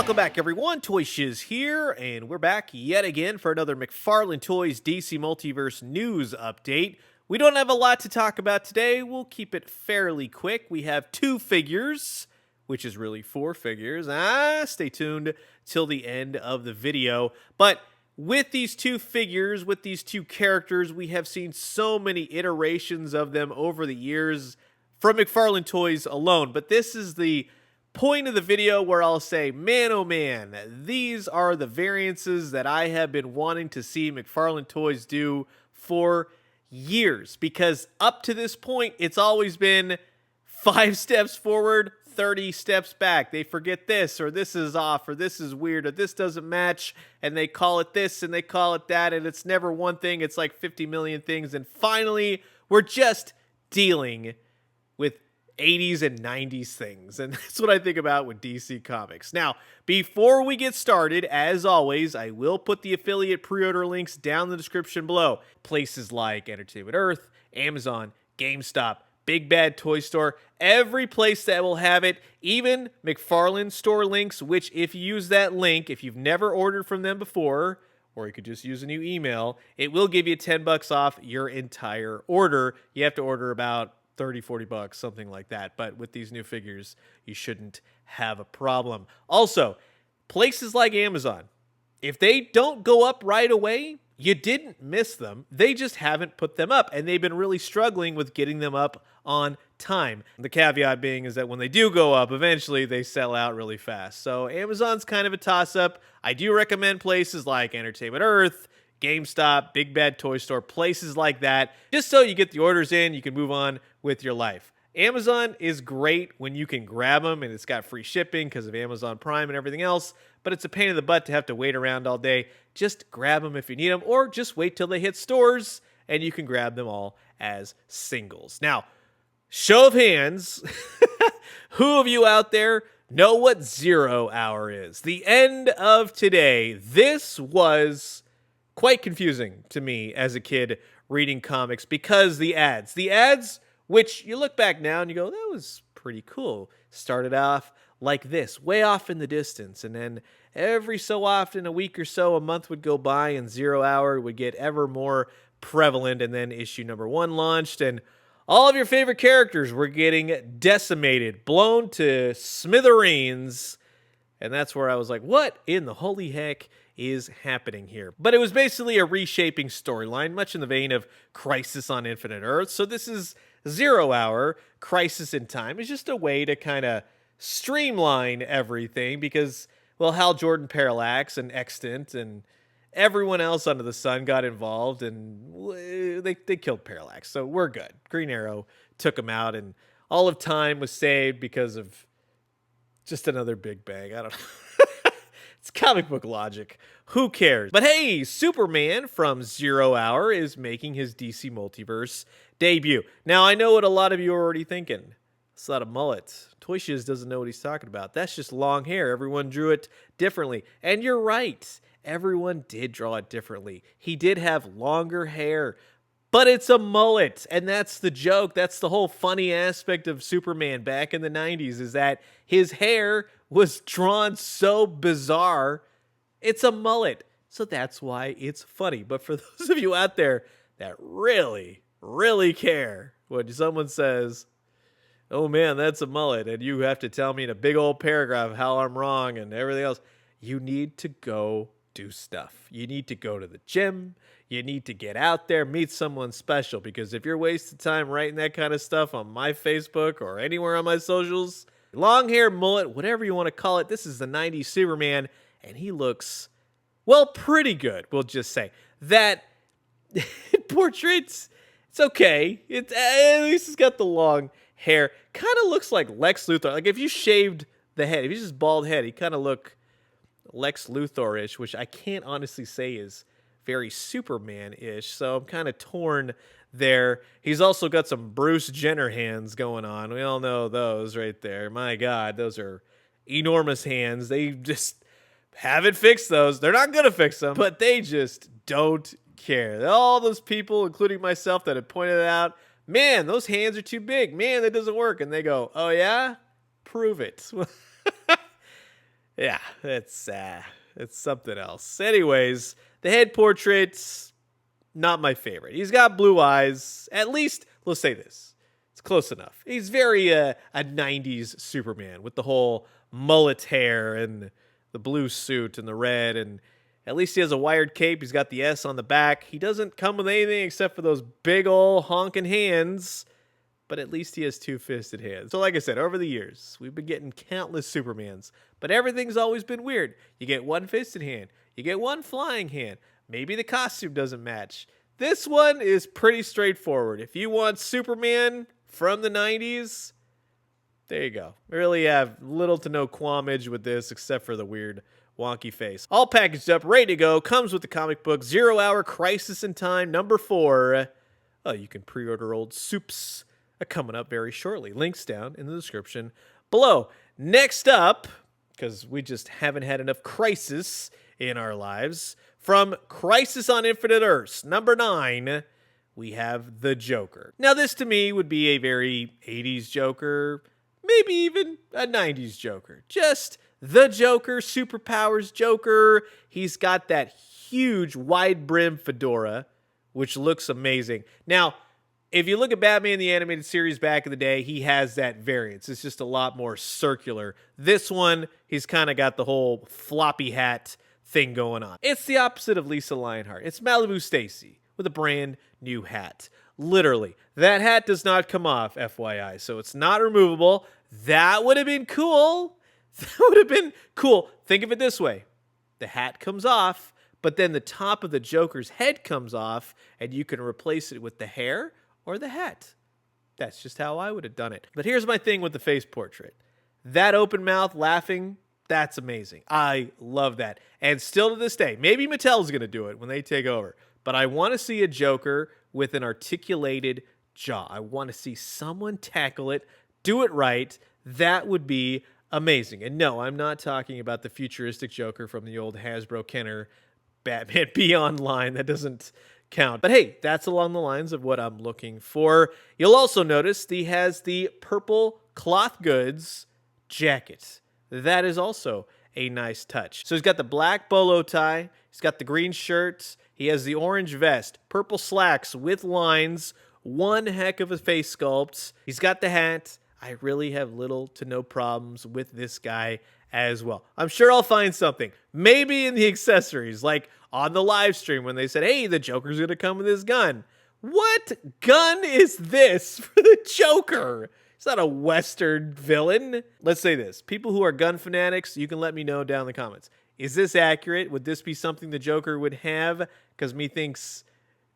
Welcome back, everyone. Toy Shiz here, and we're back yet again for another McFarlane Toys DC Multiverse news update. We don't have a lot to talk about today. We'll keep it fairly quick. We have 2 figures, which is really 4 figures. Stay tuned till the end of the video. But with these 2 figures, with these 2 characters, we have seen so many iterations of them over the years from McFarlane Toys alone. But this is the point of the video where I'll say, man, oh man, these are the variances that I have been wanting to see McFarlane Toys do for years. Because up to this point, it's always been 5 steps forward, 30 steps back. They forget this, or this is off, or this is weird, or this doesn't match, and they call it this, and they call it that, and it's never one thing, it's like 50 million things, and finally, we're just dealing with 80s and 90s things, and that's what I think about with DC Comics. Now, before we get started, as always, I will put the affiliate pre-order links down in the description below. Places like Entertainment Earth, Amazon, GameStop, Big Bad Toy Store, every place that will have it, even McFarlane Store links, which if you use that link, if you've never ordered from them before, or you could just use a new email, it will give you $10 off your entire order. You have to order about 30, 40 bucks, something like that. But with these new figures, you shouldn't have a problem. Also, places like Amazon, if they don't go up right away, you didn't miss them. They just haven't put them up, and they've been really struggling with getting them up on time. The caveat being is that when they do go up, eventually they sell out really fast. So Amazon's kind of a toss-up. I do recommend places like Entertainment Earth, GameStop, Big Bad Toy Store, places like that, just so you get the orders in, you can move on with your life. Amazon is great when you can grab them and it's got free shipping because of Amazon Prime and everything else, but it's a pain in the butt to have to wait around all day. Just grab them if you need them, or just wait till they hit stores and you can grab them all as singles. Now, show of hands, who of you out there know what 0 hour is? The end of today. This was quite confusing to me as a kid reading comics because the ads, which you look back now and you go, that was pretty cool, started off like this, way off in the distance, and then every so often, a week or so, a month would go by and 0 hour would get ever more prevalent, and then issue number 1 launched, and all of your favorite characters were getting decimated, blown to smithereens, and that's where I was like, what in the holy heck is happening here? But it was basically a reshaping storyline, much in the vein of Crisis on Infinite Earth. So this is 0 hour, Crisis in Time. It's just a way to kind of streamline everything because, well, Hal Jordan Parallax and Extant and everyone else under the sun got involved, and they killed Parallax. So we're good. Green Arrow took him out, and all of time was saved because of just another Big Bang. I don't know. It's comic book logic. Who cares? But hey, Superman from 0 hour is making his DC Multiverse debut. Now, I know what a lot of you are already thinking. It's not a mullet. Toy Shiz doesn't know what he's talking about. That's just long hair. Everyone drew it differently. And you're right. Everyone did draw it differently. He did have longer hair, but it's a mullet. And that's the joke. That's the whole funny aspect of Superman back in the 90s, is that his hair was drawn so bizarre, it's a mullet. So that's why it's funny. But for those of you out there that really, really care when someone says, oh man, that's a mullet, and you have to tell me in a big old paragraph how I'm wrong and everything else, you need to go do stuff. You need to go to the gym. You need to get out there, meet someone special, because if you're wasting time writing that kind of stuff on my Facebook or anywhere on my socials, long hair, mullet, whatever you want to call it, this is the 90s Superman, and he looks, well, pretty good, we'll just say. That portrait's, it's okay. At least he's got the long hair. Kind of looks like Lex Luthor. Like if you shaved the head, if you just bald head, he kind of look Lex Luthor-ish, which I can't honestly say is very Superman-ish, so I'm kind of torn there. He's also got some Bruce Jenner hands going on. We all know those right there. My God, those are enormous hands. They just haven't fixed those. They're not going to fix them, but they just don't care. All those people, including myself, that have pointed it out, man, those hands are too big. Man, that doesn't work. And they go, oh yeah? Prove it. Yeah, it's something else. Anyways, the head portrait's not my favorite. He's got blue eyes. At least, let's say this. It's close enough. He's very a 90s Superman with the whole mullet hair and the blue suit and the red, and at least he has a wired cape. He's got the S on the back. He doesn't come with anything except for those big ol' honking hands, but at least he has two-fisted hands. So like I said, over the years, we've been getting countless Supermans, but everything's always been weird. You get one-fisted hand. You get one flying hand. Maybe the costume doesn't match. This one is pretty straightforward. If you want Superman from the 90s, there you go. I really have little to no qualmage with this except for the weird wonky face. All packaged up, ready to go. Comes with the comic book 0 Hour Crisis in Time #4. Oh, you can pre-order old soups. Coming up very shortly. Links down in the description below. Next up, because we just haven't had enough crisis in our lives, from Crisis on Infinite Earths, #9, we have the Joker. Now, this to me would be a very 80s Joker, maybe even a 90s Joker. Just the Joker, superpowers Joker. He's got that huge wide brim fedora, which looks amazing. Now, if you look at Batman the Animated Series back in the day, he has that variance. It's just a lot more circular. This one, he's kind of got the whole floppy hat thing going on. It's the opposite of Lisa Lionheart. It's Malibu Stacy with a brand new hat. Literally, that hat does not come off, FYI, so it's not removable. That would have been cool. That would have been cool. Think of it this way. The hat comes off, but then the top of the Joker's head comes off, and you can replace it with the hair or the hat. That's just how I would have done it. But here's my thing with the face portrait. That open mouth laughing, that's amazing. I love that. And still to this day, maybe Mattel's going to do it when they take over, but I want to see a Joker with an articulated jaw. I want to see someone tackle it, do it right. That would be amazing. And no, I'm not talking about the futuristic Joker from the old Hasbro Kenner Batman Beyond line. That doesn't count. But hey, that's along the lines of what I'm looking for. You'll also notice he has the purple cloth goods jacket. That is also a nice touch. So he's got the black bolo tie. He's got the green shirt. He has the orange vest, purple slacks with lines. One heck of a face sculpt. He's got the hat. I really have little to no problems with this guy as well. I'm sure I'll find something. Maybe in the accessories, like on the live stream when they said, hey, the Joker's going to come with his gun. What gun is this for the Joker? He's not a Western villain. Let's say this. People who are gun fanatics, you can let me know down in the comments. Is this accurate? Would this be something the Joker would have? Because me thinks,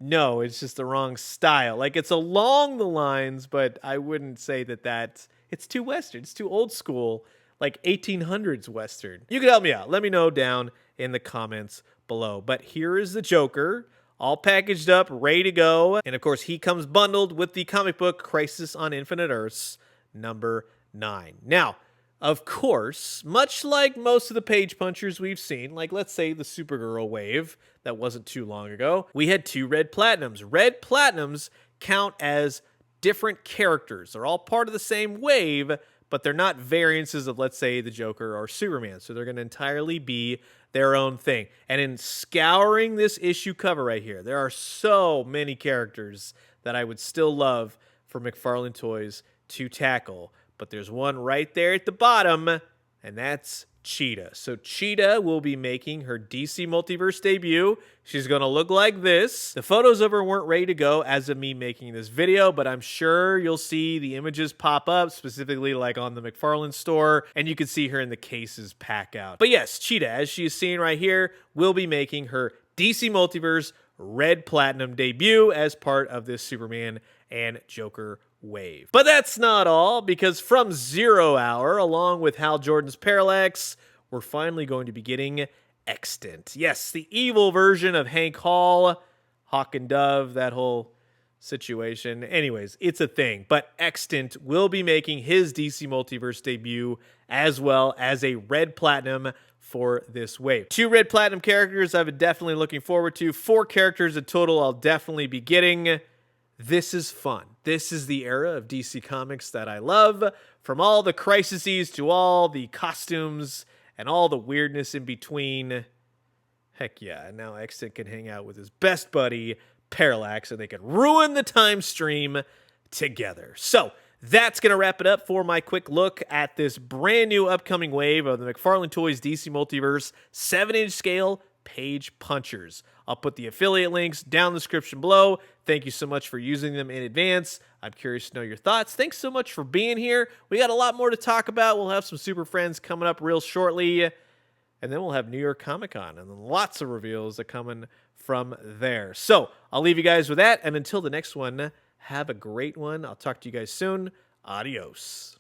no, it's just the wrong style. Like, it's along the lines, but I wouldn't say that it's too Western. It's too old school, like 1800s Western. You can help me out. Let me know down in the comments below. But here is the Joker, all packaged up, ready to go. And of course, he comes bundled with the comic book Crisis on Infinite Earths #9. Now, of course, much like most of the page punchers we've seen, like let's say the Supergirl wave that wasn't too long ago, we had 2 red platinums. Red platinums count as different characters. They're all part of the same wave, but they're not variances of, let's say, the Joker or Superman. So they're going to entirely be their own thing. And in scouring this issue cover right here, there are so many characters that I would still love for McFarlane Toys to tackle. But there's one right there at the bottom, and that's Cheetah. So Cheetah will be making her DC Multiverse debut. She's going to look like this. The photos of her weren't ready to go as of me making this video, but I'm sure you'll see the images pop up, specifically like on the McFarlane Store, and you can see her in the cases pack out. But yes, Cheetah, as she is seen right here, will be making her DC Multiverse Red Platinum debut as part of this Superman and Joker wave. But that's not all, because from 0 Hour, along with Hal Jordan's Parallax, we're finally going to be getting Extant. Yes, the evil version of Hank Hall, Hawk and Dove, that whole situation. Anyways, it's a thing. But Extant will be making his DC Multiverse debut as well as a Red Platinum for this wave. 2 Red Platinum characters I've been definitely looking forward to. 4 characters in total I'll definitely be getting. This is fun. This is the era of DC Comics that I love. From all the crises to all the costumes and all the weirdness in between. Heck yeah, and now Extant can hang out with his best buddy, Parallax, and they can ruin the time stream together. So, that's going to wrap it up for my quick look at this brand new upcoming wave of the McFarlane Toys DC Multiverse 7-inch scale page punchers. I'll put the affiliate links down in the description below. Thank you so much for using them in advance. I'm curious to know your thoughts. Thanks so much for being here. We got a lot more to talk about. We'll have some Super Friends coming up real shortly. And then we'll have New York Comic Con and then lots of reveals that coming from there. So I'll leave you guys with that. And until the next one, have a great one. I'll talk to you guys soon. Adios.